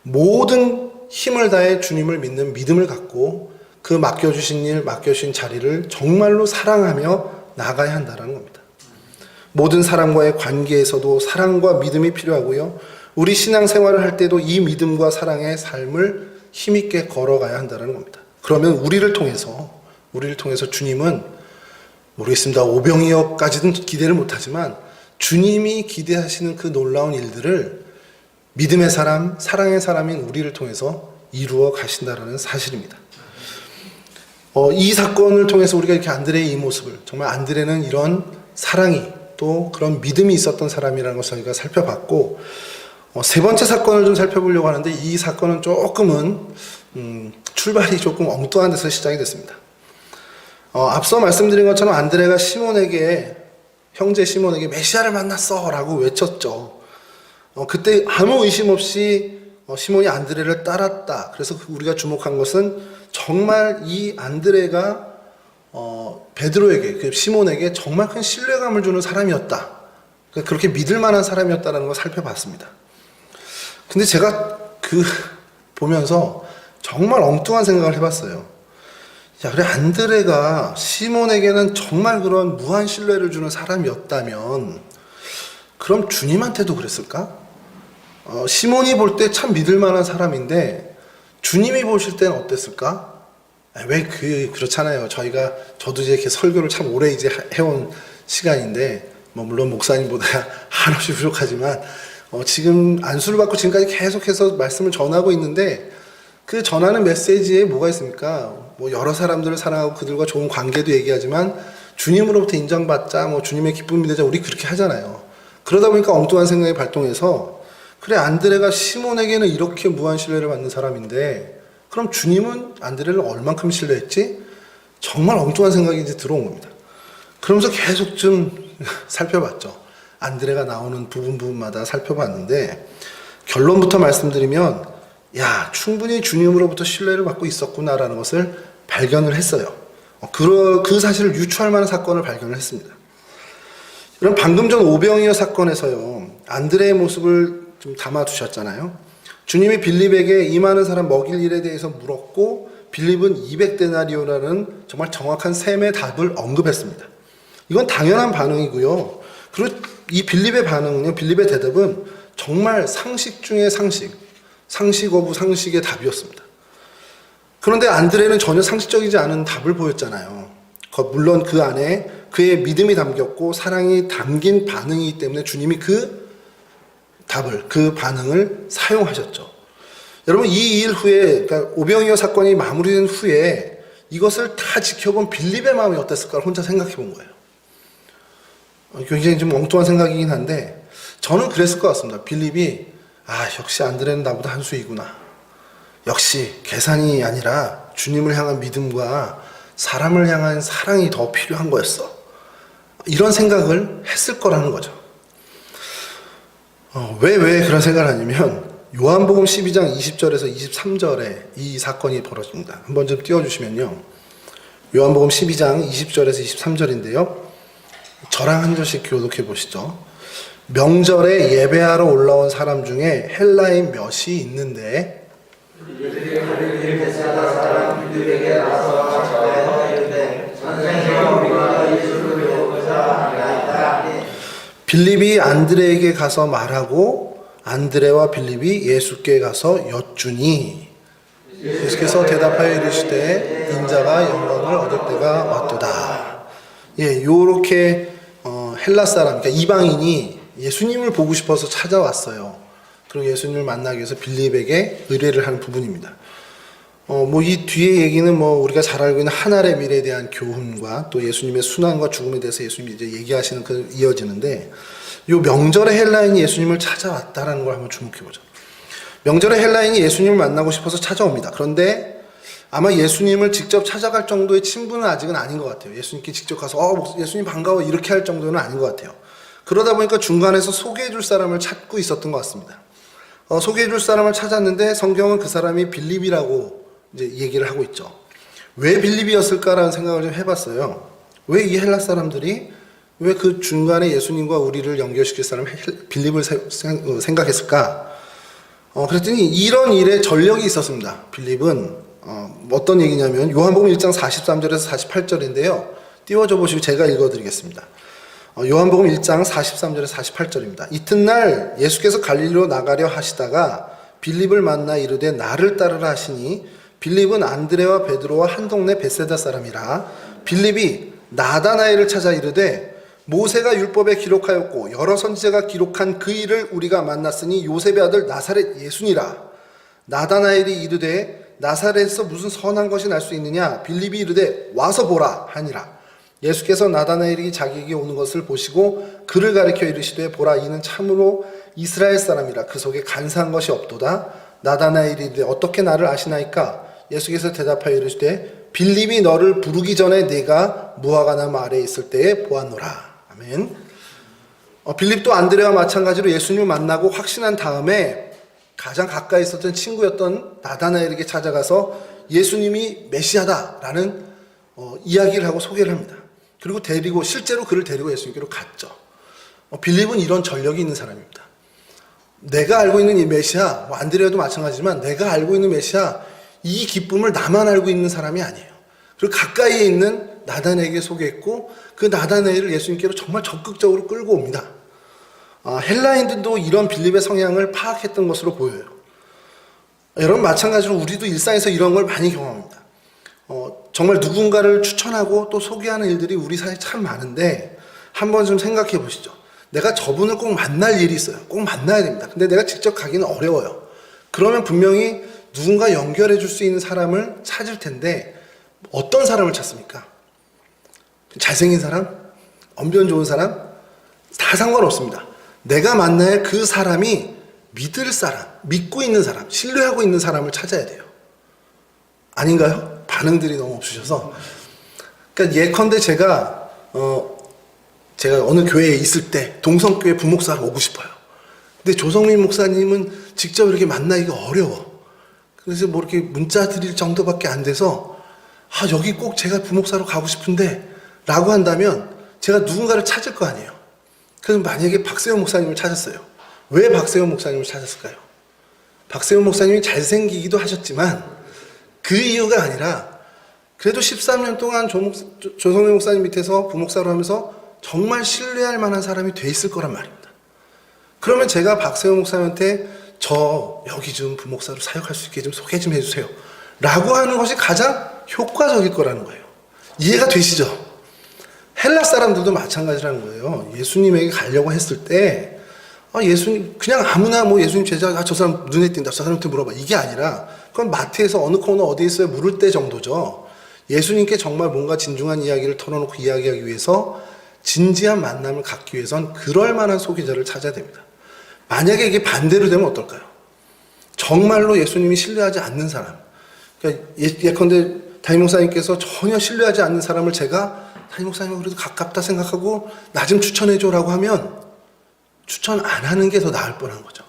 모든 힘을 다해 주님을 믿는 믿음을 갖고 그 맡겨주신 일, 맡겨주신 자리를 정말로 사랑하며 나가야 한다는 겁니다. 모든 사람과의 관계에서도 사랑과 믿음이 필요하고요. 우리 신앙생활을 할 때도 이 믿음과 사랑의 삶을 힘있게 걸어가야 한다는 겁니다. 그러면 우리를 통해서 주님은 모르겠습니다. 오병이어까지는 기대를 못하지만 주님이 기대하시는 그 놀라운 일들을 믿음의 사람, 사랑의 사람인 우리를 통해서 이루어 가신다는 사실입니다. 이 사건을 통해서 우리가 이렇게 안드레의 이 모습을, 정말 안드레는 이런 사랑이 또 그런 믿음이 있었던 사람이라는 것을 저희가 살펴봤고, 세 번째 사건을 좀 살펴보려고 하는데 이 사건은 조금은 출발이 조금 엉뚱한 데서 시작이 됐습니다. 앞서 말씀드린 것처럼 안드레가 형제 시몬에게 메시아를 만났어 라고 외쳤죠. 그때 아무 의심 없이 시몬이 안드레를 따랐다. 그래서 우리가 주목한 것은 정말 이 안드레가 베드로에게, 시몬에게 정말 큰 신뢰감을 주는 사람이었다. 그렇게 믿을 만한 사람이었다는 걸 살펴봤습니다. 근데 제가 보면서 정말 엉뚱한 생각을 해봤어요. 야, 그래, 안드레가 시몬에게는 정말 그런 무한 신뢰를 주는 사람이었다면, 그럼 주님한테도 그랬을까? 시몬이 볼 때 참 믿을 만한 사람인데 주님이 보실 때는 어땠을까? 그렇잖아요. 저도 이제 이렇게 설교를 참 오래 이제 해온 시간인데, 물론 목사님보다 한없이 부족하지만, 지금 안수를 받고 지금까지 계속해서 말씀을 전하고 있는데, 그 전하는 메시지에 뭐가 있습니까? 여러 사람들을 사랑하고 그들과 좋은 관계도 얘기하지만, 주님으로부터 인정받자, 주님의 기쁨이 되자, 우리 그렇게 하잖아요. 그러다 보니까 엉뚱한 생각이 발동해서, 그래, 안드레가 시몬에게는 이렇게 무한 신뢰를 받는 사람인데, 그럼 주님은 안드레를 얼만큼 신뢰했지? 정말 엉뚱한 생각이 이제 들어온 겁니다. 그러면서 계속 좀 살펴봤죠. 안드레가 나오는 부분마다 살펴봤는데, 결론부터 말씀드리면, 충분히 주님으로부터 신뢰를 받고 있었구나라는 것을 발견을 했어요. 그 사실을 유추할 만한 사건을 발견을 했습니다. 그럼 방금 전 오병이어 사건에서요, 안드레의 모습을 좀 담아두셨잖아요. 주님이 빌립에게 이 많은 사람 먹일 일에 대해서 물었고, 빌립은 200데나리오라는 정말 정확한 셈의 답을 언급했습니다. 이건 당연한 반응이고요. 그리고 이 빌립의 반응은요, 빌립의 대답은 정말 상식 중의 상식 오브 상식의 답이었습니다. 그런데 안드레는 전혀 상식적이지 않은 답을 보였잖아요. 물론 그 안에 그의 믿음이 담겼고 사랑이 담긴 반응이기 때문에 주님이 그 반응을 사용하셨죠. 여러분, 이 일 후에, 그러니까 오병이어 사건이 마무리된 후에 이것을 다 지켜본 빌립의 마음이 어땠을까 혼자 생각해 본 거예요. 굉장히 좀 엉뚱한 생각이긴 한데, 저는 그랬을 것 같습니다. 빌립이, 역시 안드레는 나보다 한 수이구나. 역시 계산이 아니라 주님을 향한 믿음과 사람을 향한 사랑이 더 필요한 거였어. 이런 생각을 했을 거라는 거죠. 왜 그런 생각을 하냐면, 요한복음 12장 20절에서 23절에 이 사건이 벌어집니다. 한번 좀 띄워주시면요. 요한복음 12장 20절에서 23절인데요. 저랑 한 절씩 교독해 보시죠. 명절에 예배하러 올라온 사람 중에 헬라인 몇이 있는데, 빌립이 안드레에게 가서 말하고 안드레와 빌립이 예수께 가서 여쭈니 예수께서 대답하여 이르시되 인자가 영광을 얻을 때가 왔도다. 요렇게 헬라 사람, 그러니까 이방인이 예수님을 보고 싶어서 찾아왔어요. 그리고 예수님을 만나기 위해서 빌립에게 의뢰를 하는 부분입니다. 이 뒤에 얘기는 우리가 잘 알고 있는 하늘의 미래에 대한 교훈과 또 예수님의 순환과 죽음에 대해서 예수님이 이제 얘기하시는 이어지는데, 요 명절에 헬라인이 예수님을 찾아왔다라는 걸 한번 주목해보죠. 명절에 헬라인이 예수님을 만나고 싶어서 찾아옵니다. 그런데 아마 예수님을 직접 찾아갈 정도의 친분은 아직은 아닌 것 같아요. 예수님께 직접 가서 예수님 반가워 이렇게 할 정도는 아닌 것 같아요. 그러다 보니까 중간에서 소개해줄 사람을 찾고 있었던 것 같습니다. 소개해줄 사람을 찾았는데 성경은 그 사람이 빌립이라고 이제 얘기를 하고 있죠. 왜 빌립이었을까라는 생각을 좀 해봤어요. 왜 이 헬라 사람들이 왜 그 중간에 예수님과 우리를 연결시킬 사람 빌립을 생각했을까? 그랬더니 이런 일에 전력이 있었습니다. 빌립은 어떤 얘기냐면 요한복음 1장 43절에서 48절인데요. 띄워줘 보시고 제가 읽어드리겠습니다. 요한복음 1장 43절에서 48절입니다. 이튿날 예수께서 갈릴리로 나가려 하시다가 빌립을 만나 이르되 나를 따르라 하시니 빌립은 안드레와 베드로와 한 동네 베세다 사람이라. 빌립이 나다나엘을 찾아 이르되 모세가 율법에 기록하였고 여러 선지자가 기록한 그 일을 우리가 만났으니 요셉의 아들 나사렛 예수니라. 나다나엘이 이르되 나사렛에서 무슨 선한 것이 날 수 있느냐? 빌립이 이르되 와서 보라 하니라. 예수께서 나다나엘이 자기에게 오는 것을 보시고 그를 가리켜 이르시되 보라 이는 참으로 이스라엘 사람이라. 그 속에 간사한 것이 없도다. 나다나엘이 이르되 어떻게 나를 아시나이까? 예수께서 대답하여 이르시되 빌립이 너를 부르기 전에 네가 무화과나무 아래에 있을 때에 보았노라. 아멘. 빌립도 안드레와 마찬가지로 예수님을 만나고 확신한 다음에 가장 가까이 있었던 친구였던 나다나엘에게 찾아가서 예수님이 메시아다라는 이야기를 하고 소개를 합니다. 그리고 실제로 그를 데리고 예수님께로 갔죠. 빌립은 이런 전력이 있는 사람입니다. 내가 알고 있는 이 메시아, 안드레도 마찬가지지만 내가 알고 있는 메시아, 이 기쁨을 나만 알고 있는 사람이 아니에요. 그리고 가까이에 있는 나다나엘에게 소개했고 그 나다나엘을 예수님께로 정말 적극적으로 끌고 옵니다. 헬라인들도 이런 빌립의 성향을 파악했던 것으로 보여요. 여러분 마찬가지로 우리도 일상에서 이런 걸 많이 경험합니다. 정말 누군가를 추천하고 또 소개하는 일들이 우리 사이에 참 많은데 한번 좀 생각해 보시죠. 내가 저분을 꼭 만날 일이 있어요. 꼭 만나야 됩니다. 근데 내가 직접 가기는 어려워요. 그러면 분명히 누군가 연결해 줄 수 있는 사람을 찾을 텐데 어떤 사람을 찾습니까? 잘생긴 사람? 언변 좋은 사람? 다 상관없습니다. 내가 만나야 할 그 사람이 믿을 사람, 믿고 있는 사람, 신뢰하고 있는 사람을 찾아야 돼요. 아닌가요? 반응들이 너무 없으셔서. 그러니까 예컨대 제가 어느 교회에 있을 때 동성교회 부목사를 오고 싶어요. 근데 조성민 목사님은 직접 이렇게 만나기가 어려워. 그래서 뭐 이렇게 문자 드릴 정도밖에 안 돼서 여기 꼭 제가 부목사로 가고 싶은데 라고 한다면 제가 누군가를 찾을 거 아니에요. 그래서 만약에 박세훈 목사님을 찾았어요. 왜 박세훈 목사님을 찾았을까요? 박세훈 목사님이 잘생기기도 하셨지만 그 이유가 아니라 그래도 13년 동안 조성민 목사님 밑에서 부목사로 하면서 정말 신뢰할 만한 사람이 돼 있을 거란 말입니다. 그러면 제가 박세훈 목사님한테 저 여기 좀 부목사로 사역할 수 있게 좀 소개 좀 해주세요 라고 하는 것이 가장 효과적일 거라는 거예요. 이해가 되시죠? 헬라 사람들도 마찬가지라는 거예요. 예수님에게 가려고 했을 때 예수님 그냥 아무나 뭐 예수님 제자 저 사람 눈에 띈다 저 사람한테 물어봐 이게 아니라 그건 마트에서 어느 코너 어디에 있어요 물을 때 정도죠. 예수님께 정말 뭔가 진중한 이야기를 털어놓고 이야기하기 위해서 진지한 만남을 갖기 위해선 그럴 만한 소개자를 찾아야 됩니다. 만약에 이게 반대로 되면 어떨까요? 정말로 예수님이 신뢰하지 않는 사람, 그러니까 예컨대 담임 목사님께서 전혀 신뢰하지 않는 사람을 제가 담임 목사님은 그래도 가깝다 생각하고 나 좀 추천해줘라고 하면 추천 안 하는 게 더 나을 뻔한 거죠.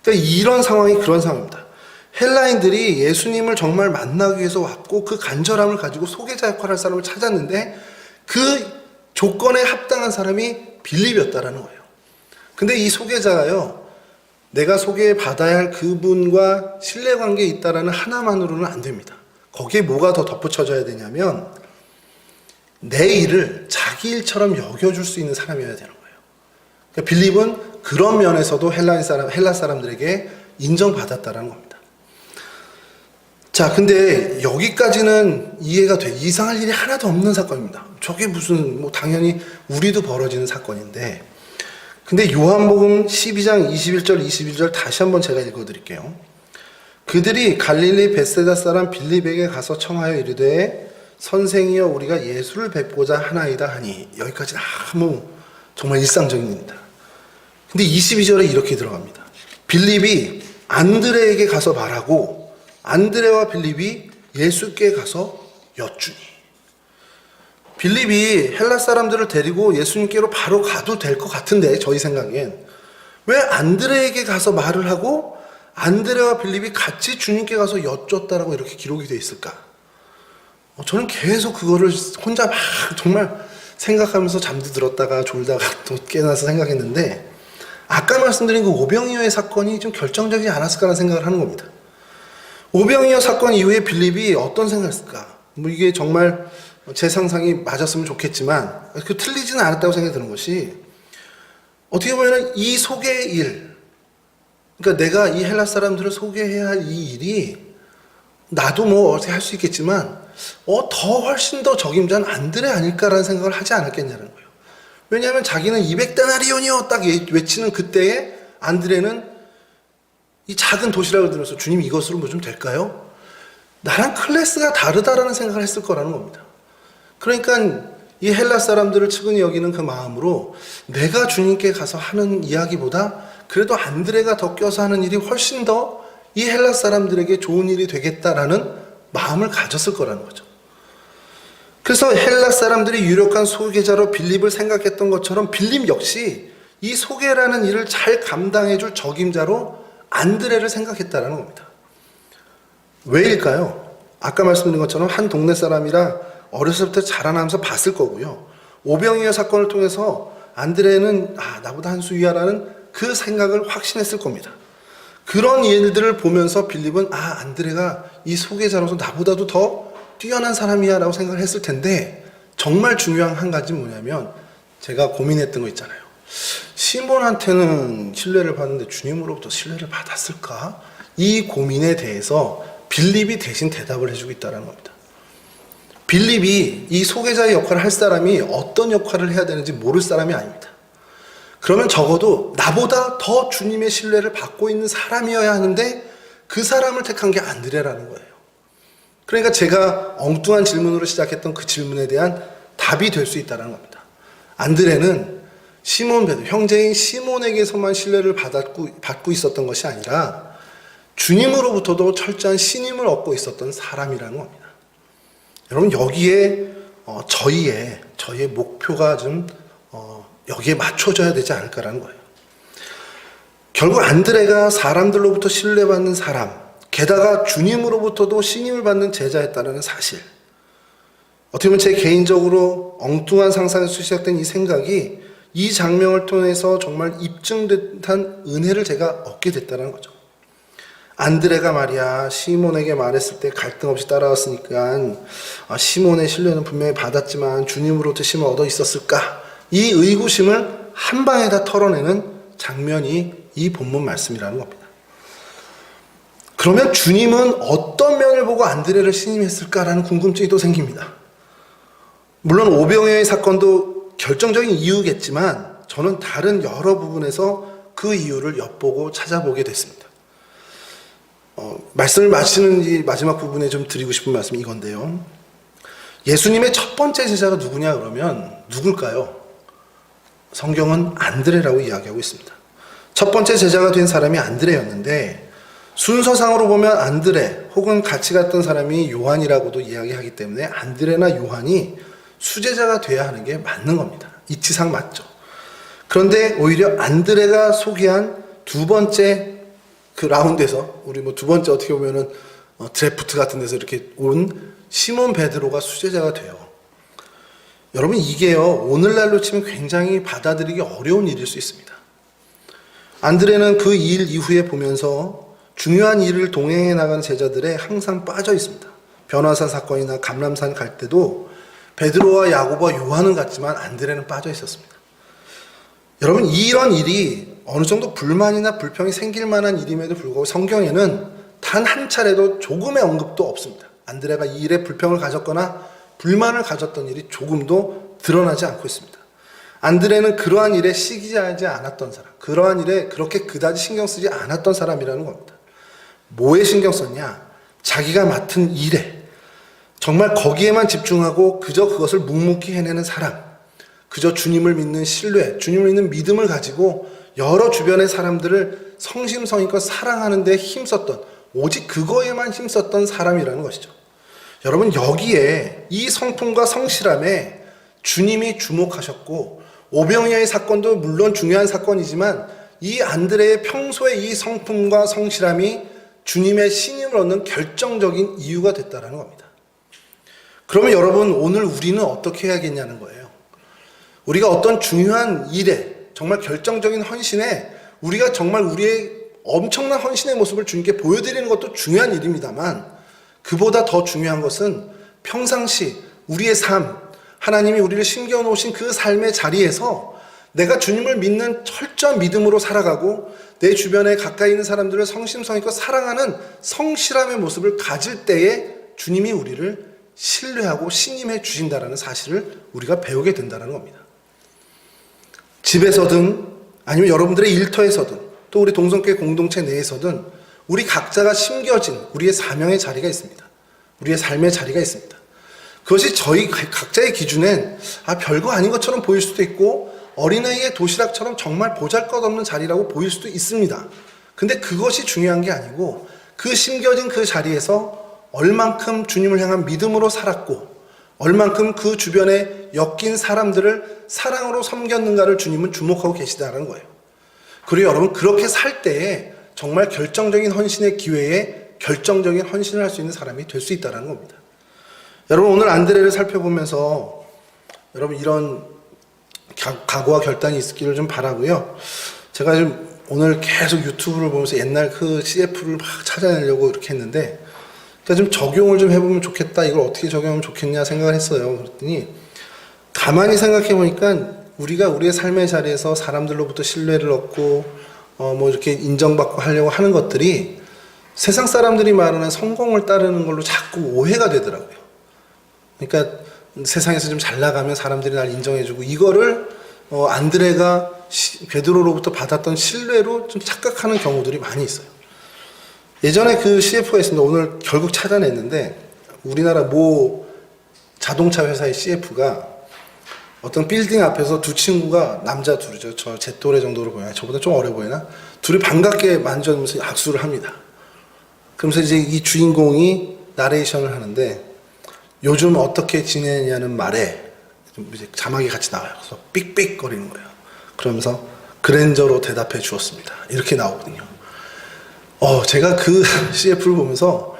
그러니까 이런 상황이 그런 상황입니다. 헬라인들이 예수님을 정말 만나기 위해서 왔고 그 간절함을 가지고 소개자 역할을 할 사람을 찾았는데 그 조건에 합당한 사람이 빌립이었다라는 거예요. 근데 이 소개자가요, 내가 소개받아야 할 그분과 신뢰관계에 있다라는 하나만으로는 안 됩니다. 거기에 뭐가 더 덧붙여져야 되냐면 내 일을 자기 일처럼 여겨줄 수 있는 사람이어야 되는 거예요. 그러니까 빌립은 그런 면에서도 헬라 사람들에게 인정받았다라는 겁니다. 자, 근데 여기까지는 이해가 돼. 이상할 일이 하나도 없는 사건입니다. 저게 무슨 뭐 당연히 우리도 벌어지는 사건인데, 근데 요한복음 12장 21절 22절 다시 한번 제가 읽어드릴게요. 그들이 갈릴리 벳세다 사람 빌립에게 가서 청하여 이르되 선생이여 우리가 예수를 뵙고자 하나이다 하니, 여기까지 너무 정말 일상적인 일입니다. 근데 22절에 이렇게 들어갑니다. 빌립이 안드레에게 가서 말하고 안드레와 빌립이 예수께 가서 여쭈니. 빌립이 헬라 사람들을 데리고 예수님께로 바로 가도 될 것 같은데 저희 생각엔 왜 안드레에게 가서 말을 하고 안드레와 빌립이 같이 주님께 가서 여쭈었다라고 이렇게 기록이 되어 있을까? 저는 계속 그거를 혼자 막 정말 생각하면서 잠도 들었다가 졸다가 또 깨어나서 생각했는데, 아까 말씀드린 그 오병이어의 사건이 좀 결정적이지 않았을까라는 생각을 하는 겁니다. 오병이어 사건 이후에 빌립이 어떤 생각을 했을까? 뭐 이게 정말 제 상상이 맞았으면 좋겠지만 그 틀리지는 않았다고 생각이 드는 것이, 어떻게 보면 이 소개의 일, 그러니까 내가 이 헬라 사람들을 소개해야 할 이 일이 나도 뭐 어떻게 할 수 있겠지만 더 훨씬 더 적임자는 안드레 아닐까라는 생각을 하지 않았겠냐는 거예요. 왜냐하면 자기는 200데나리온이요 딱 외치는 그때에 안드레는 이 작은 도시락을 들어서 주님 이것으로 뭐 좀 될까요? 나랑 클래스가 다르다라는 생각을 했을 거라는 겁니다. 그러니까 이 헬라 사람들을 측은히 여기는 그 마음으로 내가 주님께 가서 하는 이야기보다 그래도 안드레가 더 껴서 하는 일이 훨씬 더 이 헬라 사람들에게 좋은 일이 되겠다라는 마음을 가졌을 거라는 거죠. 그래서 헬라 사람들이 유력한 소개자로 빌립을 생각했던 것처럼 빌립 역시 이 소개라는 일을 잘 감당해줄 적임자로 안드레를 생각했다라는 겁니다. 왜일까요? 아까 말씀드린 것처럼 한 동네 사람이라 어렸을 때 자라나면서 봤을 거고요. 오병이어 사건을 통해서 안드레는 나보다 한 수 위야라는 그 생각을 확신했을 겁니다. 그런 일들을 보면서 빌립은 안드레가 이 소개자로서 나보다도 더 뛰어난 사람이야 라고 생각을 했을 텐데, 정말 중요한 한 가지는 뭐냐면 제가 고민했던 거 있잖아요. 시몬한테는 신뢰를 받는데 주님으로부터 신뢰를 받았을까? 이 고민에 대해서 빌립이 대신 대답을 해주고 있다는 겁니다. 빌립이 이 소개자의 역할을 할 사람이 어떤 역할을 해야 되는지 모를 사람이 아닙니다. 그러면 적어도 나보다 더 주님의 신뢰를 받고 있는 사람이어야 하는데 그 사람을 택한 게 안드레라는 거예요. 그러니까 제가 엉뚱한 질문으로 시작했던 그 질문에 대한 답이 될 수 있다는 겁니다. 안드레는 시몬 베드로, 형제인 시몬에게서만 신뢰를 받고 있었던 것이 아니라 주님으로부터도 철저한 신임을 얻고 있었던 사람이라는 겁니다. 여러분, 여기에 저희의 목표가 좀 여기에 맞춰져야 되지 않을까라는 거예요. 결국 안드레가 사람들로부터 신뢰받는 사람, 게다가 주님으로부터도 신임을 받는 제자였다는 사실. 어떻게 보면 제 개인적으로 엉뚱한 상상에서 시작된 이 생각이 이 장면을 통해서 정말 입증된 은혜를 제가 얻게 됐다는 거죠. 안드레가 말이야 시몬에게 말했을 때 갈등 없이 따라왔으니까 시몬의 신뢰는 분명히 받았지만 주님으로부터 신임을 얻어 있었을까? 이 의구심을 한 방에 다 털어내는 장면이 이 본문 말씀이라는 겁니다. 그러면 주님은 어떤 면을 보고 안드레를 신임했을까라는 궁금증이 또 생깁니다. 물론 오병이어의 사건도 결정적인 이유겠지만 저는 다른 여러 부분에서 그 이유를 엿보고 찾아보게 됐습니다. 말씀을 마치는 이 마지막 부분에 좀 드리고 싶은 말씀이 이건데요. 예수님의 첫 번째 제자가 누구냐 그러면 누굴까요? 성경은 안드레라고 이야기하고 있습니다. 첫 번째 제자가 된 사람이 안드레였는데 순서상으로 보면 안드레 혹은 같이 갔던 사람이 요한이라고도 이야기하기 때문에 안드레나 요한이 수제자가 돼야 하는 게 맞는 겁니다. 이치상 맞죠. 그런데 오히려 안드레가 소개한 두 번째 그 라운드에서 우리 두 번째 어떻게 보면은 드래프트 같은 데서 이렇게 온 시몬 베드로가 수제자가 돼요. 여러분, 이게요 오늘날로 치면 굉장히 받아들이기 어려운 일일 수 있습니다. 안드레는 그 일 이후에 보면서 중요한 일을 동행해 나가는 제자들에 항상 빠져 있습니다. 변화산 사건이나 감람산 갈 때도 베드로와 야고보와 요한은 갔지만 안드레는 빠져 있었습니다. 여러분, 이런 일이 어느 정도 불만이나 불평이 생길 만한 일임에도 불구하고 성경에는 단 한 차례도 조금의 언급도 없습니다. 안드레가 이 일에 불평을 가졌거나 불만을 가졌던 일이 조금도 드러나지 않고 있습니다. 안드레는 그러한 일에 시기하지 않았던 사람, 그러한 일에 그렇게 그다지 신경 쓰지 않았던 사람이라는 겁니다. 뭐에 신경 썼냐? 자기가 맡은 일에 정말 거기에만 집중하고 그저 그것을 묵묵히 해내는 사람, 그저 주님을 믿는 신뢰, 주님을 믿는 믿음을 가지고 여러 주변의 사람들을 성심성의껏 사랑하는 데 힘썼던, 오직 그거에만 힘썼던 사람이라는 것이죠. 여러분, 여기에 이 성품과 성실함에 주님이 주목하셨고 오병이어의 사건도 물론 중요한 사건이지만 이 안드레의 평소의 이 성품과 성실함이 주님의 신임을 얻는 결정적인 이유가 됐다는 겁니다. 그러면 여러분, 오늘 우리는 어떻게 해야겠냐는 거예요. 우리가 어떤 중요한 일에 정말 결정적인 헌신에 우리가 정말 우리의 엄청난 헌신의 모습을 주님께 보여드리는 것도 중요한 일입니다만 그보다 더 중요한 것은 평상시 우리의 삶, 하나님이 우리를 심겨놓으신 그 삶의 자리에서 내가 주님을 믿는 철저한 믿음으로 살아가고 내 주변에 가까이 있는 사람들을 성심성의껏 사랑하는 성실함의 모습을 가질 때에 주님이 우리를 신뢰하고 신임해 주신다는 사실을 우리가 배우게 된다는 겁니다. 집에서든 아니면 여러분들의 일터에서든 또 우리 동성교회 공동체 내에서든 우리 각자가 심겨진 우리의 사명의 자리가 있습니다. 우리의 삶의 자리가 있습니다. 그것이 저희 각자의 기준엔 별거 아닌 것처럼 보일 수도 있고 어린아이의 도시락처럼 정말 보잘것없는 자리라고 보일 수도 있습니다. 근데 그것이 중요한 게 아니고 그 심겨진 그 자리에서 얼만큼 주님을 향한 믿음으로 살았고 얼만큼 그 주변에 엮인 사람들을 사랑으로 섬겼는가를 주님은 주목하고 계시다는 거예요. 그리고 여러분, 그렇게 살 때에 정말 결정적인 헌신의 기회에 결정적인 헌신을 할 수 있는 사람이 될 수 있다는 겁니다. 여러분, 오늘 안드레를 살펴보면서 여러분 이런 각오와 결단이 있기를 좀 바라고요. 제가 좀 오늘 계속 유튜브를 보면서 옛날 그 CF를 막 찾아내려고 이렇게 했는데 그러니까 좀 적용을 좀 해보면 좋겠다. 이걸 어떻게 적용하면 좋겠냐 생각을 했어요. 그랬더니 가만히 생각해 보니까 우리가 우리의 삶의 자리에서 사람들로부터 신뢰를 얻고 뭐 이렇게 인정받고 하려고 하는 것들이 세상 사람들이 말하는 성공을 따르는 걸로 자꾸 오해가 되더라고요. 그러니까 세상에서 좀 잘 나가면 사람들이 날 인정해주고, 이거를 안드레가 베드로로부터 받았던 신뢰로 좀 착각하는 경우들이 많이 있어요. 예전에 그 CF가 있습니다. 오늘 결국 찾아냈는데, 우리나라 모 자동차 회사의 CF가 어떤 빌딩 앞에서 두 친구가, 남자 둘이죠. 제 또래 정도로 보이나? 저보다 좀 어려 보이나? 둘이 반갑게 만져주면서 악수를 합니다. 그러면서 이제 이 주인공이 나레이션을 하는데, 요즘 어떻게 지내냐는 말에 이제 자막이 같이 나와요. 그래서 삑삑거리는 거예요. 그러면서 그랜저로 대답해 주었습니다. 이렇게 나오거든요. 제가 그 CF를 보면서,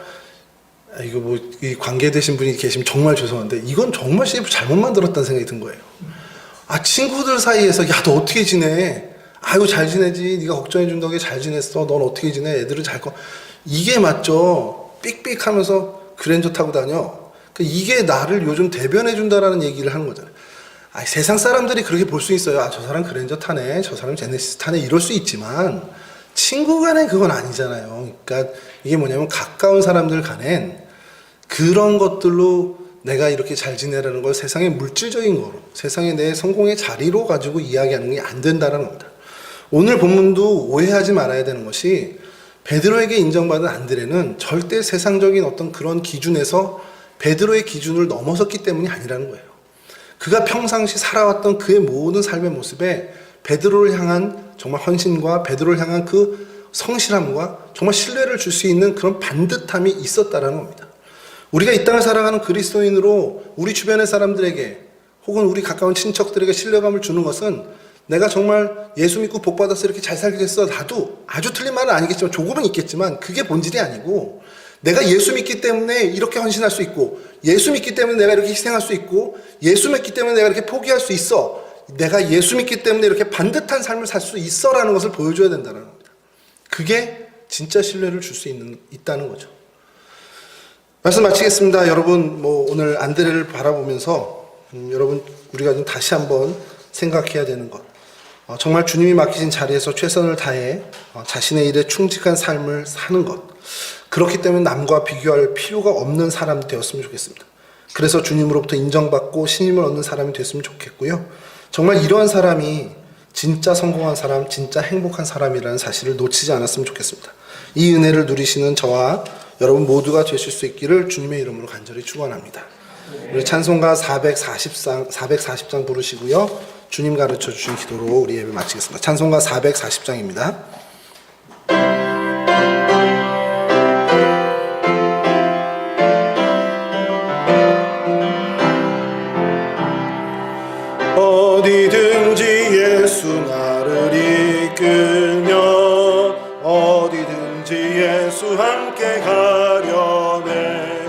이거 뭐, 이 관계되신 분이 계시면 정말 죄송한데, 이건 정말 CF 잘못 만들었다는 생각이 든 거예요. 친구들 사이에서, 야, 너 어떻게 지내? 아이고, 잘 지내지. 네가 걱정해준 덕에 잘 지냈어. 넌 어떻게 지내? 애들은 이게 맞죠? 삑삑 하면서 그랜저 타고 다녀. 이게 나를 요즘 대변해준다라는 얘기를 하는 거잖아요. 세상 사람들이 그렇게 볼 수 있어요. 저 사람 그랜저 타네. 저 사람 제네시스 타네. 이럴 수 있지만, 친구 간엔 그건 아니잖아요. 그러니까 이게 뭐냐면, 가까운 사람들 간엔 그런 것들로 내가 이렇게 잘 지내라는 걸 세상의 물질적인 거로, 세상의 내 성공의 자리로 가지고 이야기하는 게 안 된다는 겁니다. 오늘 본문도 오해하지 말아야 되는 것이, 베드로에게 인정받은 안드레는 절대 세상적인 어떤 그런 기준에서 베드로의 기준을 넘어섰기 때문이 아니라는 거예요. 그가 평상시 살아왔던 그의 모든 삶의 모습에 베드로를 향한 정말 헌신과 베드로를 향한 그 성실함과 정말 신뢰를 줄 수 있는 그런 반듯함이 있었다라는 겁니다. 우리가 이 땅을 살아가는 그리스도인으로 우리 주변의 사람들에게 혹은 우리 가까운 친척들에게 신뢰감을 주는 것은, 내가 정말 예수 믿고 복 받아서 이렇게 잘 살게 됐어. 나도 아주 틀린 말은 아니겠지만 조금은 있겠지만 그게 본질이 아니고, 내가 예수 믿기 때문에 이렇게 헌신할 수 있고, 예수 믿기 때문에 내가 이렇게 희생할 수 있고, 예수 믿기 때문에 내가 이렇게 포기할 수 있어. 내가 예수 믿기 때문에 이렇게 반듯한 삶을 살 수 있어라는 것을 보여줘야 된다는 겁니다. 그게 진짜 신뢰를 줄 수 있다는 거죠. 말씀 마치겠습니다. 여러분, 오늘 안드레를 바라보면서 여러분, 우리가 좀 다시 한번 생각해야 되는 것. 정말 주님이 맡기신 자리에서 최선을 다해 자신의 일에 충직한 삶을 사는 것. 그렇기 때문에 남과 비교할 필요가 없는 사람이 되었으면 좋겠습니다. 그래서 주님으로부터 인정받고 신임을 얻는 사람이 됐으면 좋겠고요. 정말 이러한 사람이 진짜 성공한 사람, 진짜 행복한 사람이라는 사실을 놓치지 않았으면 좋겠습니다. 이 은혜를 누리시는 저와 여러분 모두가 되실 수 있기를 주님의 이름으로 간절히 축원합니다. 우리 찬송가 440장 부르시고요. 주님 가르쳐 주신 기도로 우리 예배 마치겠습니다. 찬송가 440장입니다. 어디든지 예수 나를 이끌며, 어디든지 예수 함께 가려네.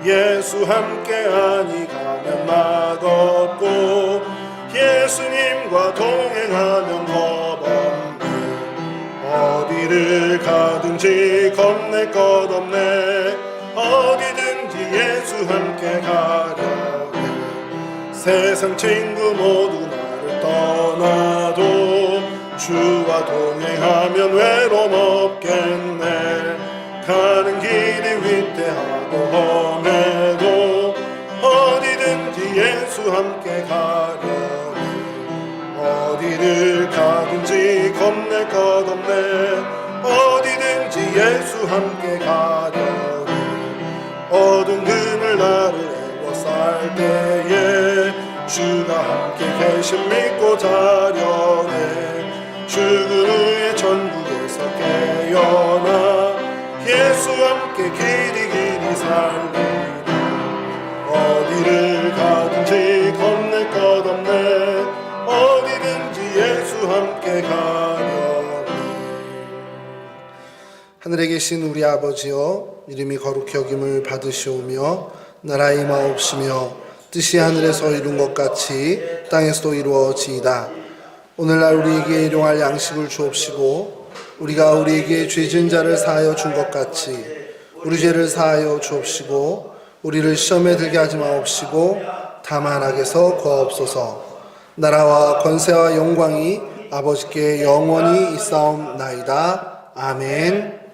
예수 함께 아니 가면 맛없고, 예수님과 동행하면 겁 없네. 어디를 가든지 겁낼 것 없네. 어디든지 예수 함께 가려네. 세상 친구 모두 나를 떠나도 주와 동행하면 외로움 없겠네. 가는 길이 위태하고 험해도 어디든지 예수 함께 가려니. 어디를 가든지 겁낼 것 없네. 어디든지 예수 함께 가려니. 어두운 그늘 나를 애워쌀 때에 주가 함께 계심 믿고 자려네. 죽은 후에 천국에서 깨어나 예수 함께 길이 살리리. 어디를 가든지 겁낼 것 없네. 어디든지 예수 함께 가려니. 하늘에 계신 우리 아버지여, 이름이 거룩히 여김을 받으시오며 나라의 마옵시며 뜻이 하늘에서 이룬 것 같이 땅에서도 이루어지이다. 오늘날 우리에게 일용할 양식을 주옵시고, 우리가 우리에게 죄진 자를 사하여 준 것 같이 우리 죄를 사하여 주옵시고, 우리를 시험에 들게 하지 마옵시고 다만 악에서 구하옵소서. 나라와 권세와 영광이 아버지께 영원히 있사옵나이다. 아멘.